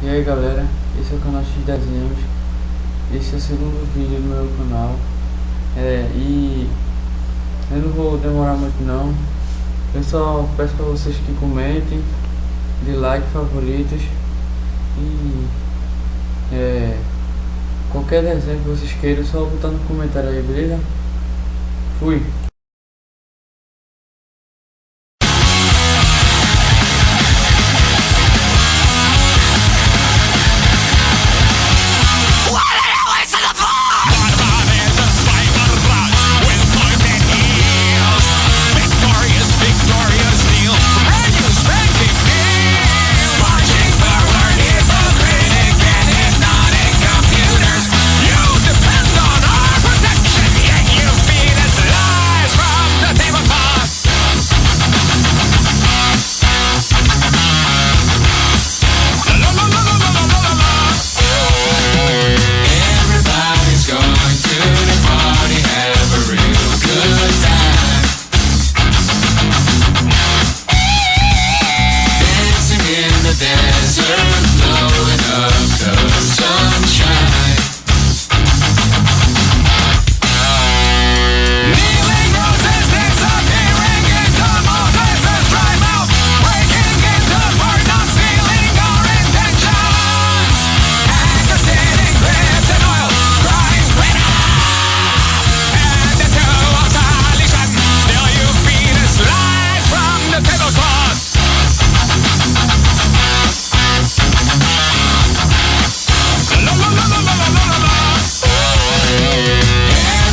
E aí galera, esse é o canal X Desenhos. Esse é o segundo vídeo do meu canal. E eu não vou demorar muito não. Eu só peço para vocês que comentem, dê like, favoritos e qualquer desenho que vocês queiram, só botar no comentário aí, beleza? Fui!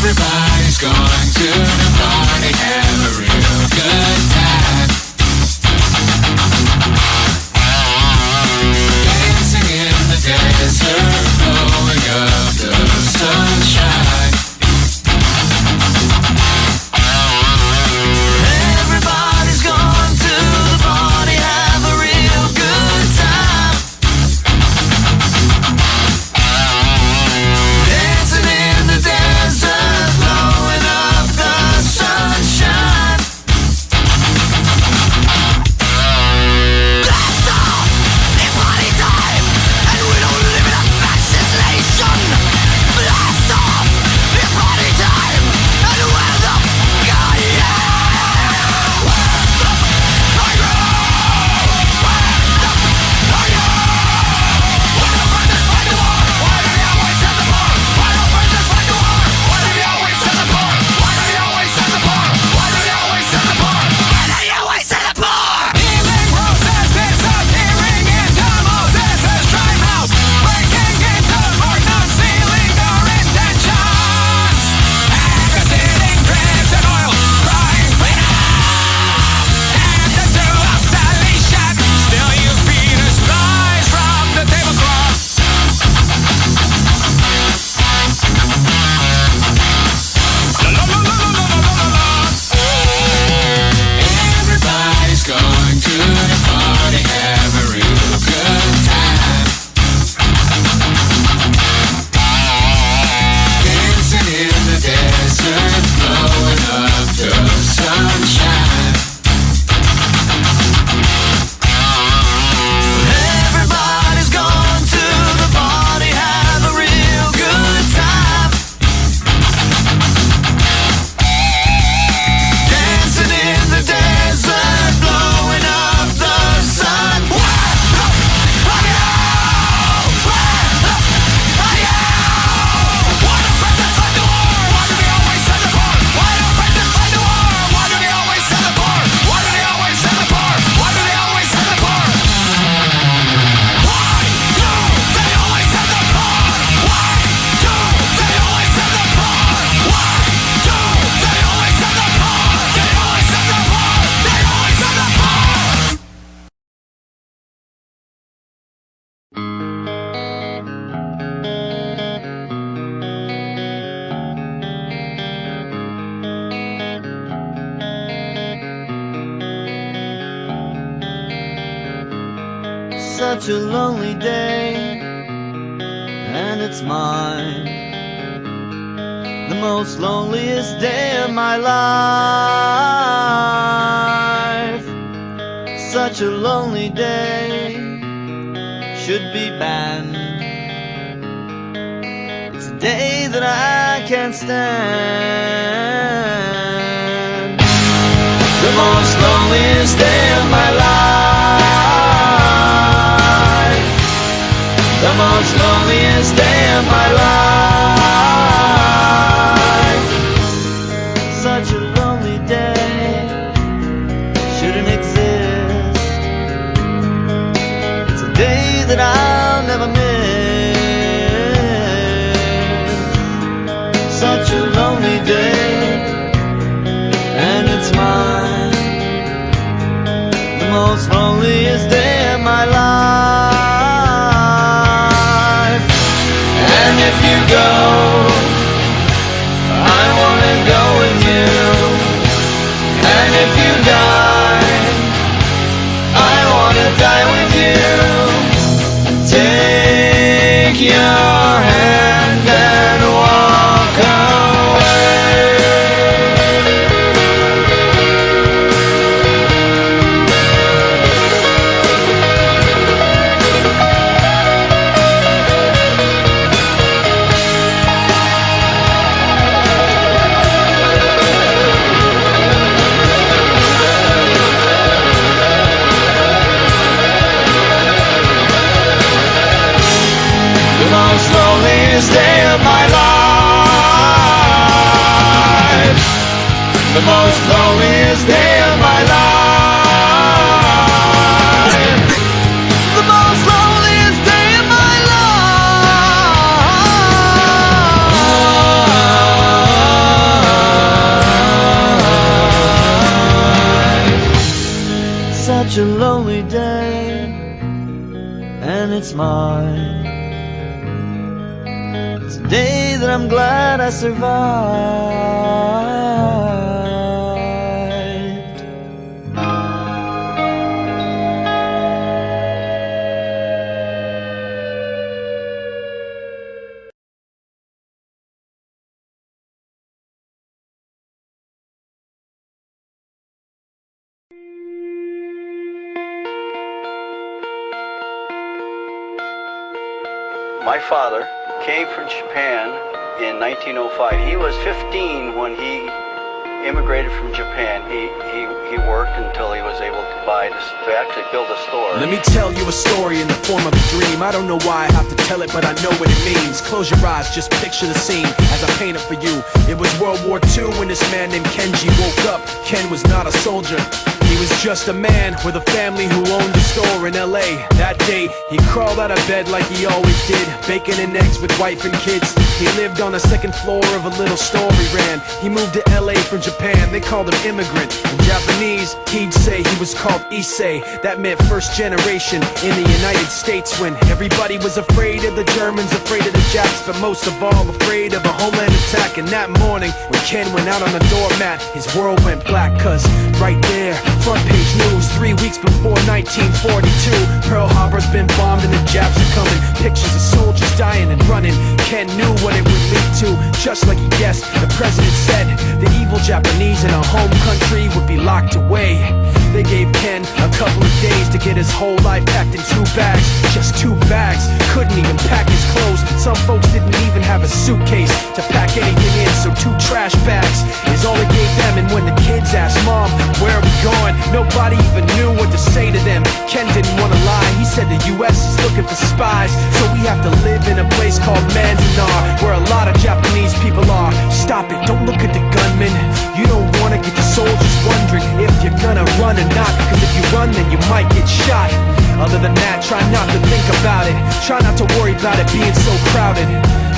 Everybody's going to the party, have a real good time. Dancing in the desert, blowing up the sunshine. Everybody's going to the party, have a real good time. Dancing in the desert, blowing up the sunshine. Blast off! It's party time, and we don't live in a fascist nation. Blast off! It's party time, and where the fuck are you? Where the fuck are you? Where the fuck are you? Why don't friends fight the war? Why do you always send the war? Why don't friends fight the war? Why do you always send the war? Why do you always send the war? Why do you always send the war? Why do you always send the war? Healing process disappearing into Moses' dry mouth. Breaking into more, not sealing our intentions. Acid drips and oil, crying freedom. And the dew of salvation. Still you feed us lies from the tablecloth. Everybody's going to the party, have a real good time. Dancing in the desert, blowing up the sunshine. Everybody's going to the party, have a real good time. Dancing in the desert, blowing up the sun. Where the fuck are you? Where the fuck are you? Why don't friends fight the war? Why do they always send the war? Why don't friends fight the war? Why do they always send the war? Why do they always send the war? Why do they always send the war? Why do they always send the war? Why do they always send the war? Why do they always send the war? They always send the war. They always send the war. Such a lonely day, and it's mine, the most loneliest day of my life. Such a lonely day, should be banned. It's a day that I can't stand. The most loneliest day of my life. The most loneliest day of my life. Such a lonely day shouldn't exist. It's a day that I'll never miss. Such a lonely day, and it's mine. The most loneliest day of my life. And if you go, I wanna go with you. And if you die, I wanna die with you. Take your hand and walk away. The most loneliest day of my life. The most loneliest day of my life. The most loneliest day of my life. Such a lonely day, and it's mine. It's a day that I'm glad I survived. My father came from Japan in 1905. He was 15 when he immigrated from Japan. He worked until he was able to to actually build a store. Let me tell you a story in the form of a dream. I don't know why I have to tell it, but I know what it means. Close your eyes, just picture the scene as I paint it for you. It was World War II when this man named Kenji woke up. Ken was not a soldier. He was just a man with a family who owned a store in LA. That day, he crawled out of bed like he always did, bacon and eggs with wife and kids. He lived on the second floor of a little store he ran. He moved to LA from Japan, they called him immigrant. In Japanese, he'd say he was called Issei. That meant first generation in the United States, when everybody was afraid of the Germans, afraid of the Japs, but most of all afraid of a homeland attack. And that morning, when Ken went out on the doormat, his world went black, cause right there, front page news, 3 weeks before 1942, Pearl Harbor's been bombed and the Japs are coming. Pictures of soldiers dying and running. Ken knew what it would lead to, just like he guessed. The president said the evil Japanese in our home country would be locked away. They gave Ken a couple of days to get his whole life packed in 2 bags. Just 2 bags, couldn't even pack his clothes. Some folks didn't even have a suitcase to pack anything in, so 2 trash bags is all they gave them. And when the kids asked Mom, where are we going, nobody even knew what to say to them. Ken didn't want to lie, he said the US is looking for spies, so we have to live in a place called Manzanar, where a lot of Japanese people are. Stop it, don't look at the gunmen. You don't want to get the soldiers wondering if you're gonna run or not, cause if you run then you might get shot. Other than that, try not to think about it. Try not to worry about it being so crowded.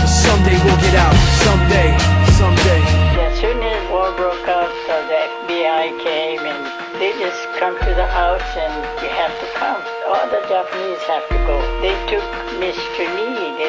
Someday we'll get out, someday, someday. As soon as war broke out, the FBI came and they just come to the house and you have to come. All the Japanese have to go. They took Mr. Nii.